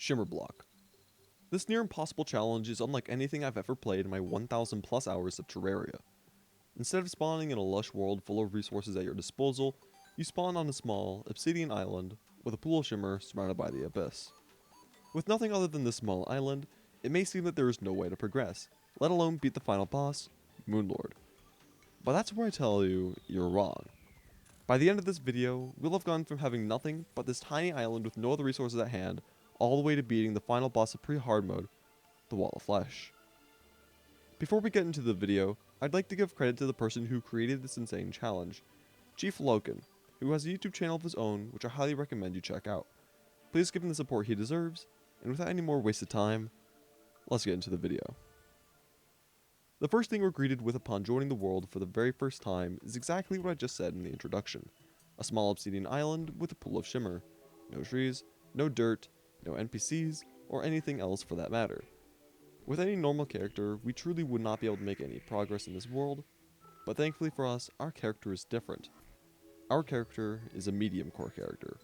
Shimmerblock. This near impossible challenge is unlike anything I've ever played in my 1000 plus hours of Terraria. Instead of spawning in a lush world full of resources at your disposal, you spawn on a small, obsidian island with a pool of shimmer surrounded by the abyss. With nothing other than this small island, it may seem that there is no way to progress, let alone beat the final boss, Moonlord. But that's where I tell you, you're wrong. By the end of this video, we'll have gone from having nothing but this tiny island with no other resources at hand, all the way to beating the final boss of pre-hard mode, the Wall of Flesh. Before we get into the video, I'd like to give credit to the person who created this insane challenge, Chief Logan, who has a YouTube channel of his own which I highly recommend you check out. Please give him the support he deserves, and without any more wasted time, let's get into the video. The first thing we're greeted with upon joining the world for the very first time is exactly what I just said in the introduction. A small obsidian island with a pool of shimmer. No trees, no dirt, no NPCs, or anything else for that matter. With any normal character, we truly would not be able to make any progress in this world, but thankfully for us, our character is different. Our character is a medium core character.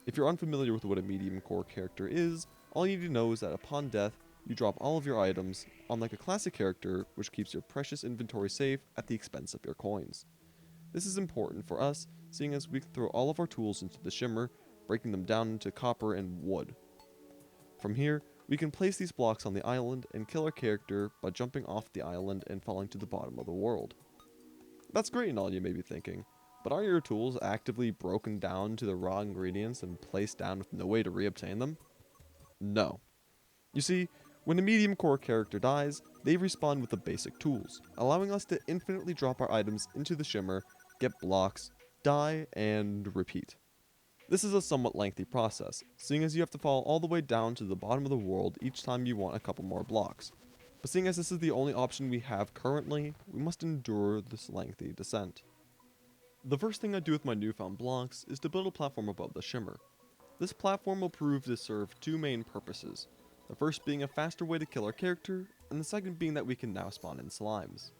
If you're unfamiliar with what a medium core character is, all you need to know is that upon death, you drop all of your items, unlike a classic character, which keeps your precious inventory safe at the expense of your coins. This is important for us, seeing as we can throw all of our tools into the shimmer, breaking them down into copper and wood. From here, we can place these blocks on the island and kill our character by jumping off the island and falling to the bottom of the world. That's great and all, you may be thinking, but are your tools actively broken down to the raw ingredients and placed down with no way to reobtain them? No. You see, when a medium core character dies, they respawn with the basic tools, allowing us to infinitely drop our items into the shimmer, get blocks, die, and repeat. This is a somewhat lengthy process, seeing as you have to fall all the way down to the bottom of the world each time you want a couple more blocks. But seeing as this is the only option we have currently, we must endure this lengthy descent. The first thing I do with my newfound blocks is to build a platform above the shimmer. This platform will prove to serve two main purposes. The first being a faster way to kill our character, and the second being that we can now spawn in slimes.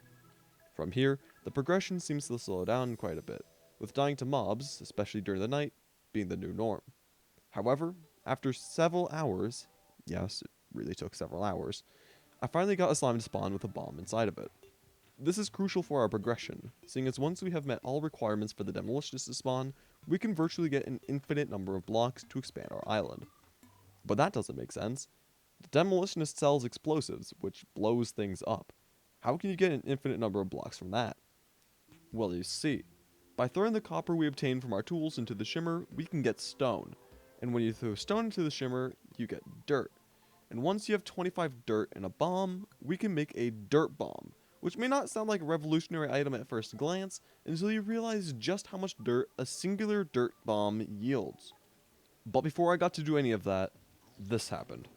From here, the progression seems to slow down quite a bit, with dying to mobs, especially during the night, being the new norm. However, after several hours, yes, it really took several hours, I finally got a slime to spawn with a bomb inside of it. This is crucial for our progression, seeing as once we have met all requirements for the demolitionist to spawn, we can virtually get an infinite number of blocks to expand our island. But that doesn't make sense. The demolitionist sells explosives, which blows things up. How can you get an infinite number of blocks from that? Well, you see, by throwing the copper we obtain from our tools into the shimmer, we can get stone. And when you throw stone into the shimmer, you get dirt. And once you have 25 dirt and a bomb, we can make a dirt bomb, which may not sound like a revolutionary item at first glance until you realize just how much dirt a singular dirt bomb yields. But before I got to do any of that, this happened.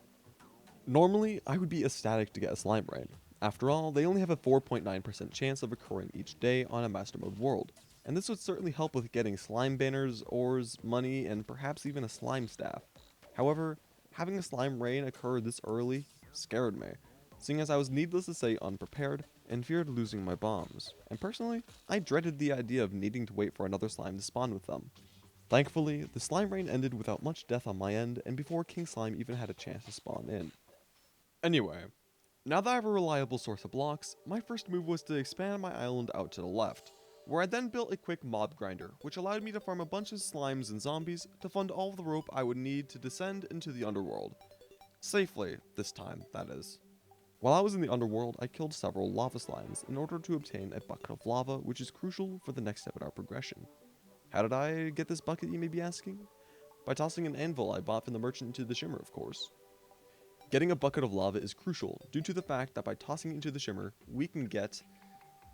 Normally, I would be ecstatic to get a slime rain. After all, they only have a 4.9% chance of occurring each day on a master mode world, and this would certainly help with getting slime banners, ores, money, and perhaps even a slime staff. However, having a slime rain occur this early scared me, seeing as I was needless to say unprepared and feared losing my bombs, and personally, I dreaded the idea of needing to wait for another slime to spawn with them. Thankfully, the slime rain ended without much death on my end and before King Slime even had a chance to spawn in. Anyway, now that I have a reliable source of blocks, my first move was to expand my island out to the left, where I then built a quick mob grinder, which allowed me to farm a bunch of slimes and zombies to fund all of the rope I would need to descend into the underworld. Safely, this time, that is. While I was in the underworld, I killed several lava slimes in order to obtain a bucket of lava, which is crucial for the next step in our progression. How did I get this bucket, you may be asking? By tossing an anvil I bought from the merchant into the shimmer, of course. Getting a bucket of lava is crucial due to the fact that by tossing it into the shimmer, we can get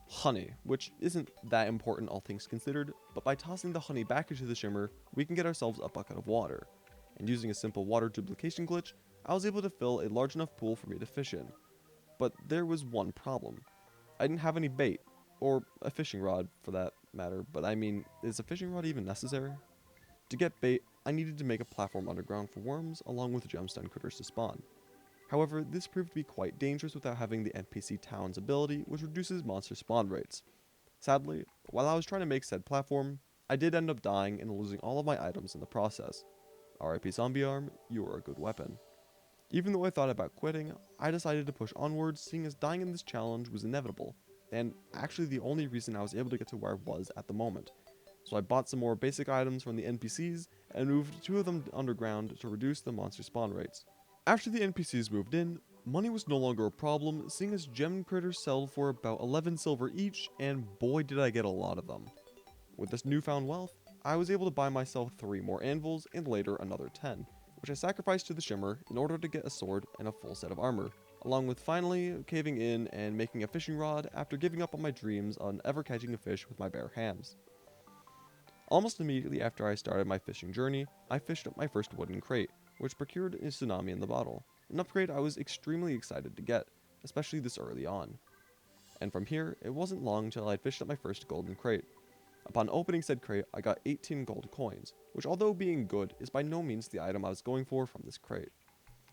honey, which isn't that important all things considered, but by tossing the honey back into the shimmer, we can get ourselves a bucket of water. And using a simple water duplication glitch, I was able to fill a large enough pool for me to fish in. But there was one problem. I didn't have any bait, or a fishing rod for that matter, but I mean, is a fishing rod even necessary? To get bait, I needed to make a platform underground for worms along with gemstone critters to spawn. However, this proved to be quite dangerous without having the NPC Town's ability, which reduces monster spawn rates. Sadly, while I was trying to make said platform, I did end up dying and losing all of my items in the process. RIP zombie arm, you are a good weapon. Even though I thought about quitting, I decided to push onwards, seeing as dying in this challenge was inevitable, and actually the only reason I was able to get to where I was at the moment. So I bought some more basic items from the NPCs and moved 2 of them underground to reduce the monster spawn rates. After the NPCs moved in, money was no longer a problem, seeing as gem critters sell for about 11 silver each, and boy did I get a lot of them. With this newfound wealth, I was able to buy myself 3 more anvils and later another 10, which I sacrificed to the Shimmer in order to get a sword and a full set of armor, along with finally caving in and making a fishing rod after giving up on my dreams on ever catching a fish with my bare hands. Almost immediately after I started my fishing journey, I fished up my first wooden crate, which procured a tsunami in the bottle, an upgrade I was extremely excited to get, especially this early on. And from here, it wasn't long till I'd fished up my first golden crate. Upon opening said crate, I got 18 gold coins, which although being good, is by no means the item I was going for from this crate.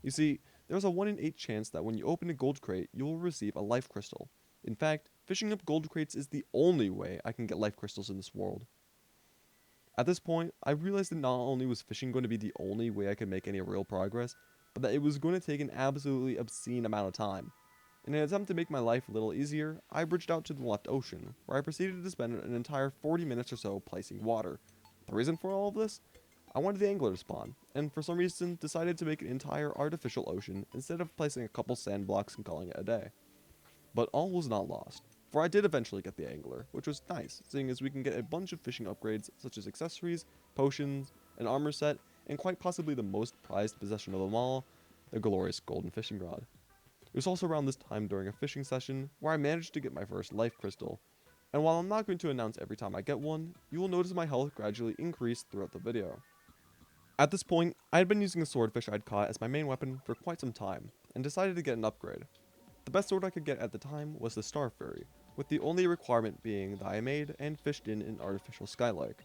You see, there was a 1 in 8 chance that when you open a gold crate, you will receive a life crystal. In fact, fishing up gold crates is the only way I can get life crystals in this world. At this point, I realized that not only was fishing going to be the only way I could make any real progress, but that it was going to take an absolutely obscene amount of time. In an attempt to make my life a little easier, I bridged out to the left ocean, where I proceeded to spend an entire 40 minutes or so placing water. The reason for all of this? I wanted the angler to spawn, and for some reason decided to make an entire artificial ocean instead of placing a couple sand blocks and calling it a day. But all was not lost, for I did eventually get the angler, which was nice, seeing as we can get a bunch of fishing upgrades such as accessories, potions, an armor set, and quite possibly the most prized possession of them all, the glorious golden fishing rod. It was also around this time during a fishing session where I managed to get my first life crystal, and while I'm not going to announce every time I get one, you will notice my health gradually increased throughout the video. At this point, I had been using a swordfish I'd caught as my main weapon for quite some time, and decided to get an upgrade. The best sword I could get at the time was the Star Fury, with the only requirement being that I made and fished in an artificial skylark.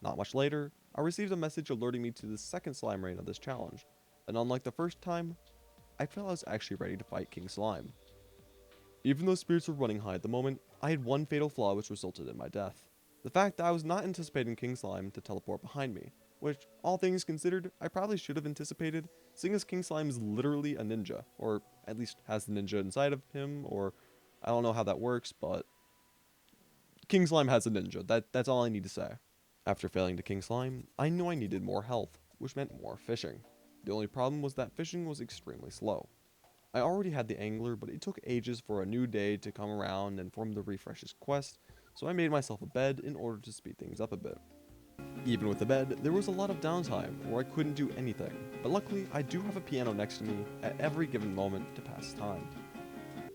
Not much later, I received a message alerting me to the second slime raid of this challenge, and unlike the first time, I felt I was actually ready to fight King Slime. Even though spirits were running high at the moment, I had one fatal flaw which resulted in my death. The fact that I was not anticipating King Slime to teleport behind me, which, all things considered, I probably should have anticipated, seeing as King Slime is literally a ninja, or at least has the ninja inside of him, or I don't know how that works, but King Slime has a ninja, that's all I need to say. After failing to King Slime, I knew I needed more health, which meant more fishing. The only problem was that fishing was extremely slow. I already had the angler, but it took ages for a new day to come around and for him to refresh his quest, so I made myself a bed in order to speed things up a bit. Even with the bed, there was a lot of downtime where I couldn't do anything, but luckily I do have a piano next to me at every given moment to pass time.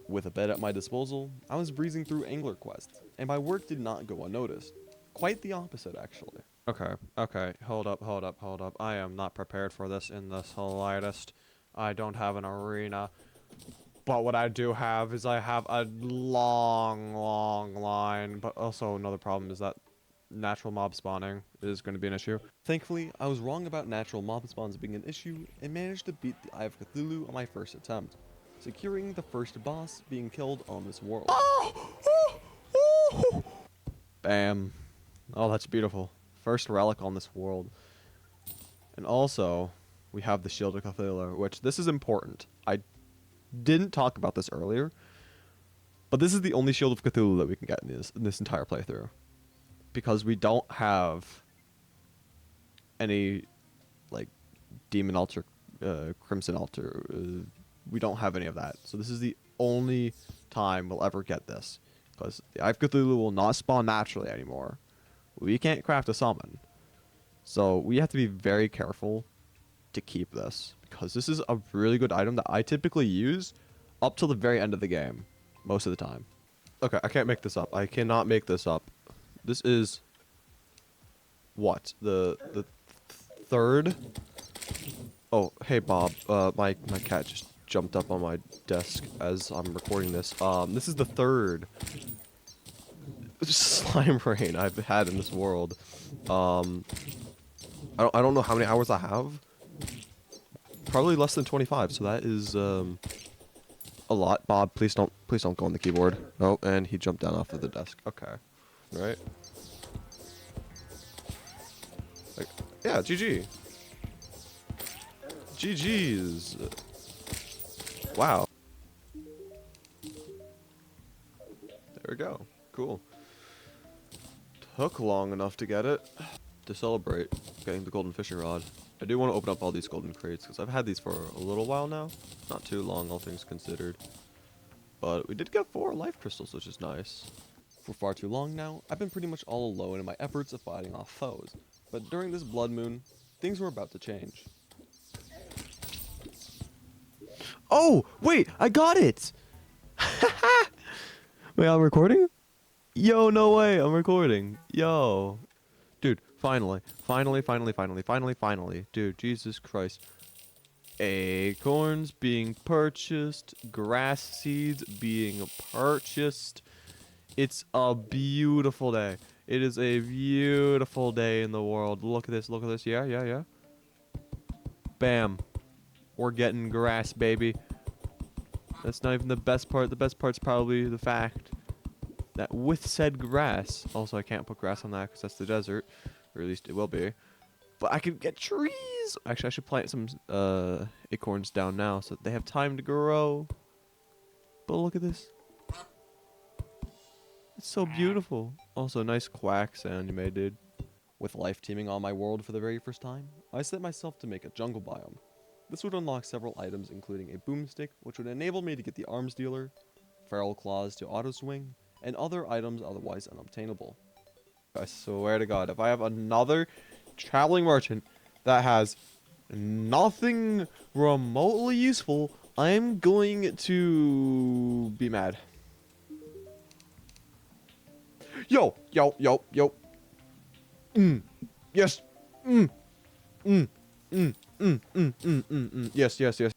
With a bed at my disposal, I was breezing through angler quests, and my work did not go unnoticed. Quite the opposite, actually. Okay, hold up. I am not prepared for this in the slightest. I don't have an arena. But what I do have is I have a long line. But also another problem is that natural mob spawning is going to be an issue. Thankfully, I was wrong about natural mob spawns being an issue and managed to beat the Eye of Cthulhu on my first attempt, securing the first boss being killed on this world. Bam. Oh, that's beautiful. First relic on this world. And also, we have the Shield of Cthulhu, which this is important. I didn't talk about this earlier, but this is the only Shield of Cthulhu that we can get in this entire playthrough. Because we don't have any, like, Demon Altar, Crimson Altar. We don't have any of that. So this is the only time we'll ever get this. Because the Eye of Cthulhu will not spawn naturally anymore. We can't craft a summon. So we have to be very careful to keep this. Because this is a really good item that I typically use up till the very end of the game. Most of the time. Okay, I can't make this up. I cannot make this up. This is... what? The third? Oh, hey Bob. My cat just jumped up on my desk as I'm recording this. This is the third slime rain I've had in this world. I don't know how many hours I have. Probably less than 25. So that is a lot. Bob, please don't go on the keyboard. Oh, and he jumped down off of the desk. Okay, right. Like, yeah, GG. GG's. Wow. There we go. Cool. Took long enough to get it. To celebrate getting the golden fishing rod, I do want to open up all these golden crates because I've had these for a little while now. Not too long, all things considered. But we did get 4 life crystals, which is nice. For far too long now, I've been pretty much all alone in my efforts of fighting off foes, but during this blood moon, things were about to change. Oh, wait, I got it! Wait, I'm recording? Yo, no way, I'm recording. Yo. Dude, finally. Dude, Jesus Christ. Acorns being purchased, grass seeds being purchased. It's a beautiful day. It is a beautiful day in the world. Look at this, yeah. Bam. We're getting grass, baby. That's not even the best part. The best part's probably the fact that with said grass, also I can't put grass on that because that's the desert, or at least it will be, but I can get trees. Actually, I should plant some acorns down now so that they have time to grow. But look at this. It's so beautiful. Also, nice quack sound you made, dude. With life teeming on my world for the very first time, I set myself to make a jungle biome. This would unlock several items including a boomstick, which would enable me to get the arms dealer, feral claws to auto swing, and other items otherwise unobtainable. I swear to God, if I have another traveling merchant that has nothing remotely useful, I'm going to be mad. Yo. Yes. Yes.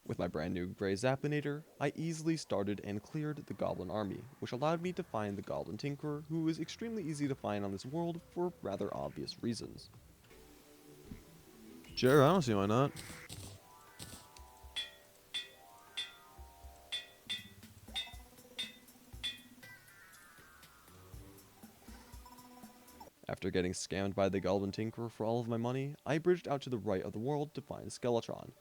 With my brand new Grey Zappinator, I easily started and cleared the Goblin army, which allowed me to find the Goblin Tinkerer, who is extremely easy to find on this world for rather obvious reasons. Sure, I don't see why not. After getting scammed by the Goblin Tinkerer for all of my money, I bridged out to the right of the world to find Skeletron.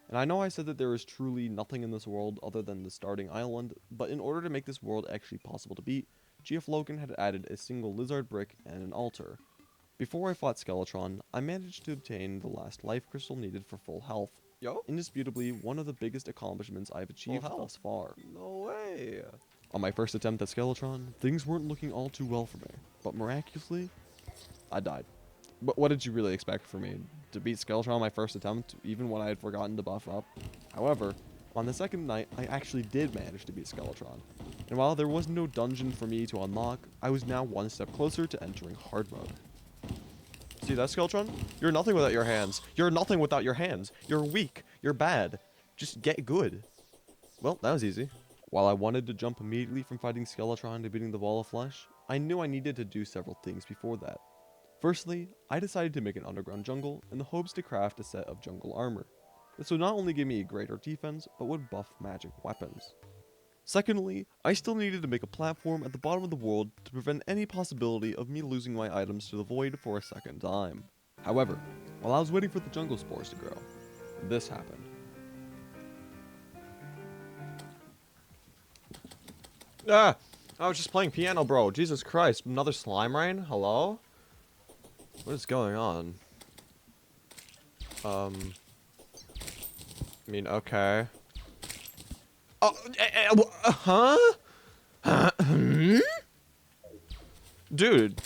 And I know I said that there is truly nothing in this world other than the starting island, but in order to make this world actually possible to beat, GF Logan had added a single lizard brick and an altar. Before I fought Skeletron, I managed to obtain the last life crystal needed for full health. Yo. Indisputably, one of the biggest accomplishments I've achieved thus far. No way. On my first attempt at Skeletron, things weren't looking all too well for me, but miraculously, I died. But what did you really expect from me? To beat Skeletron on my first attempt, even when I had forgotten to buff up? However, on the second night, I actually did manage to beat Skeletron. And while there was no dungeon for me to unlock, I was now one step closer to entering hard mode. See that, Skeletron? You're nothing without your hands. You're nothing without your hands. You're weak. You're bad. Just get good. Well, that was easy. While I wanted to jump immediately from fighting Skeletron to beating the Wall of Flesh, I knew I needed to do several things before that. Firstly, I decided to make an underground jungle in the hopes to craft a set of jungle armor. This would not only give me a greater defense, but would buff magic weapons. Secondly, I still needed to make a platform at the bottom of the world to prevent any possibility of me losing my items to the void for a second time. However, while I was waiting for the jungle spores to grow, this happened. Ah! I was just playing piano, bro. Jesus Christ. Another slime rain? Hello? What is going on? I mean, okay. Oh, huh? Dude,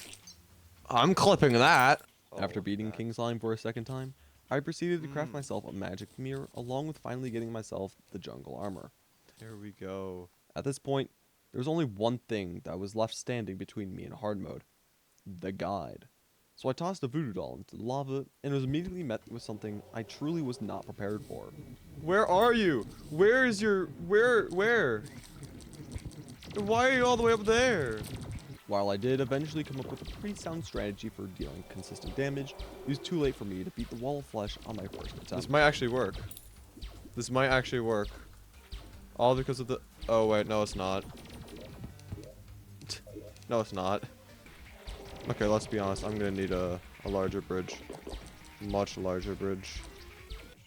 I'm clipping that. After beating King Slime for a second time, I proceeded to craft myself a magic mirror along with finally getting myself the jungle armor. There we go. At this point, there was only one thing that was left standing between me and hard mode. The guide. So I tossed a voodoo doll into the lava and was immediately met with something I truly was not prepared for. Where are you? Where is your... Where? Why are you all the way up there? While I did eventually come up with a pretty sound strategy for dealing consistent damage, it was too late for me to beat the Wall of Flesh on my first attempt. This might actually work. All because of the... Oh, wait, no, it's not. No, it's not. Okay, let's be honest. I'm gonna need a larger bridge. Much larger bridge.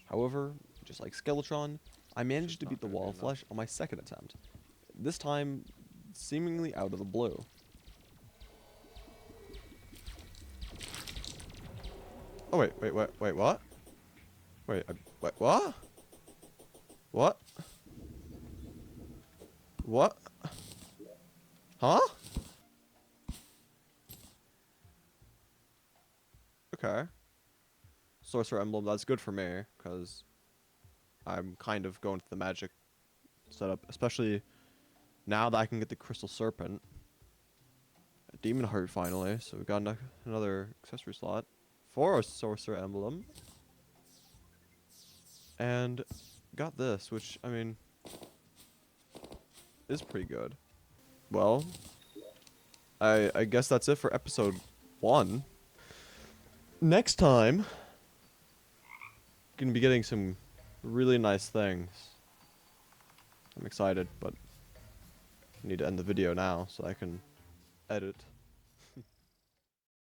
However, just like Skeletron, I managed to beat the wall of flesh on my second attempt. This time, seemingly out of the blue. Oh, wait, what? Wait, what? What? What? Huh? Okay. Sorcerer Emblem, that's good for me, because I'm kind of going to the magic setup, especially now that I can get the Crystal Serpent. A Demon Heart, finally, so we got another accessory slot for our Sorcerer Emblem. And got this, which, I mean, is pretty good. Well, I guess that's it for episode 1. Next time, gonna be getting some really nice things. I'm excited, but I need to end the video now so I can edit.